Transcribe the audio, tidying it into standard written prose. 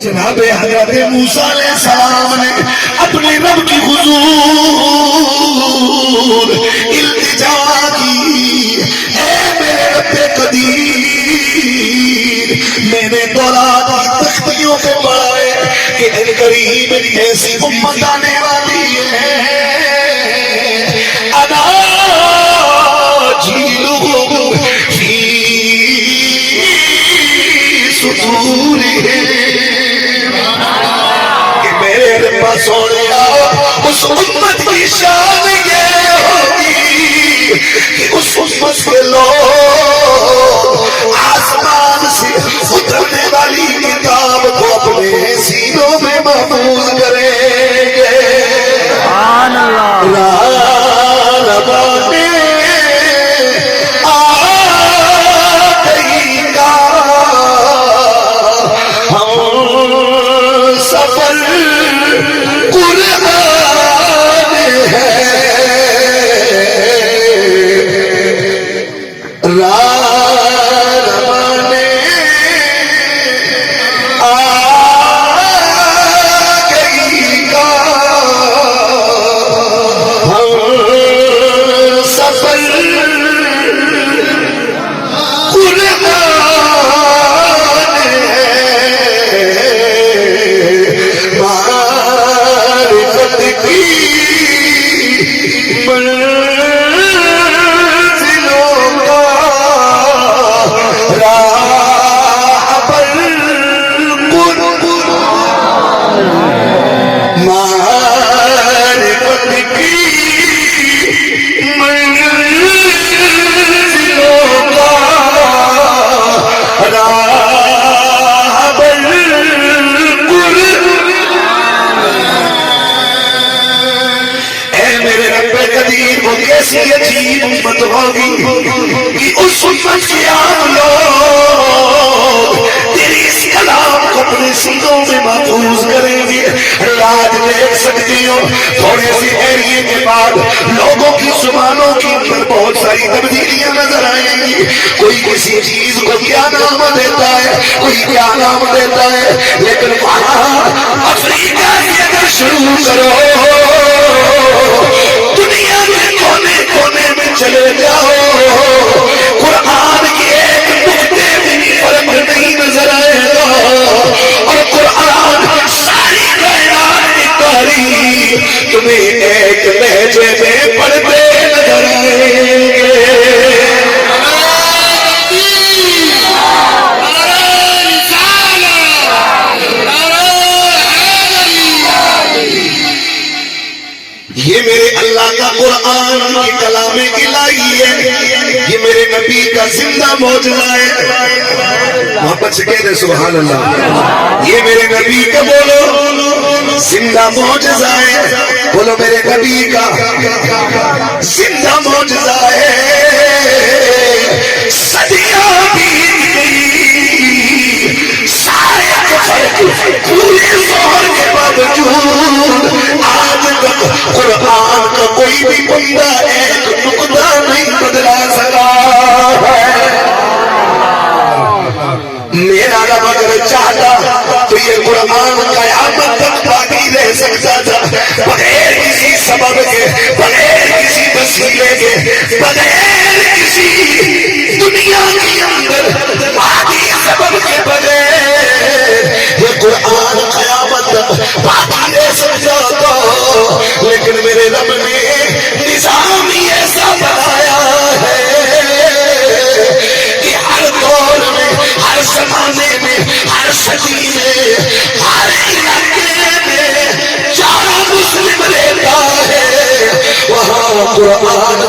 جناب حضرت موسیٰ علیہ السلام نے اپنے رب کی حضور التجا کی، اے میرے رب قدیر، میں نے تورات کی تختیوں پہ پڑھا ہے کہ ان قریب ایسی امت آنے والی ہے انا جیلہم فی صدورہم، سوڑیا اس امت کی شان یہ ہوگی کہ اس امت کے لوگ آسمان سے اترنے والی کتاب کو اپنے سینوں میں محفوظ کریں گے۔ سبحان اللہ۔ ربانے آ گئی گا ہم سفر اس امت کے آپ لوگ تیری اس کلام کو اپنے سینوں میں محفوظ کریں گے۔ آج دیکھ سکتی ہو تھوڑے سے ایریے کے بعد لوگوں کی زبانوں کے اندر بہت ساری تبدیلیاں نظر آئیں گی۔ کوئی کسی چیز کو کیا نام دیتا ہے، کوئی کیا نام دیتا ہے، لیکن وہاں افریقہ سے اگر شروع کرو، دنیا کے کونے کونے میں چلے جاؤ، قرآن کے ایک نقطے میں فرق نہیں نظر آئے گا، اور قرآن ساری کائنات کی تاریخ تمہیں ایک لہجے میں پڑھتے نظر آئیں گے۔ یہ میرے اللہ کا قرآن کی کلام الہی ہے، یہ میرے نبی کا زندہ معجزہ ہے۔ محبت سے کہہ دے سبحان اللہ۔ یہ میرے نبی کا بولو زندہ معجزہ ہے، بولو میرے نبی کا زندہ معجزہ ہے۔ صدیاں بیت گئی، سارے پورے زہر کے باوجود آج تک قرآن کا کوئی بھی بندہ ایک نقطہ نہیں بدلا سکا ہے۔ میرا رب اگر چاہتا تو یہ قرآن قیامت تک باقی رہ سکتا تھا، بغیر کسی سبب کے، بغیر کسی وسیلے کے، بغیر کسی دنیا کے اندر باقی سبب کے بغیر یہ قرآن قیامت تک باقی رہ سکتا تھا، لیکن میرے رب نے نظام ایسا بنایا ہے کہ ہر دور میں، ہر زمانے میں، ہر صدی میں، ہر علاقے میں جہاں مسلم رہتا ہے وہاں قرآن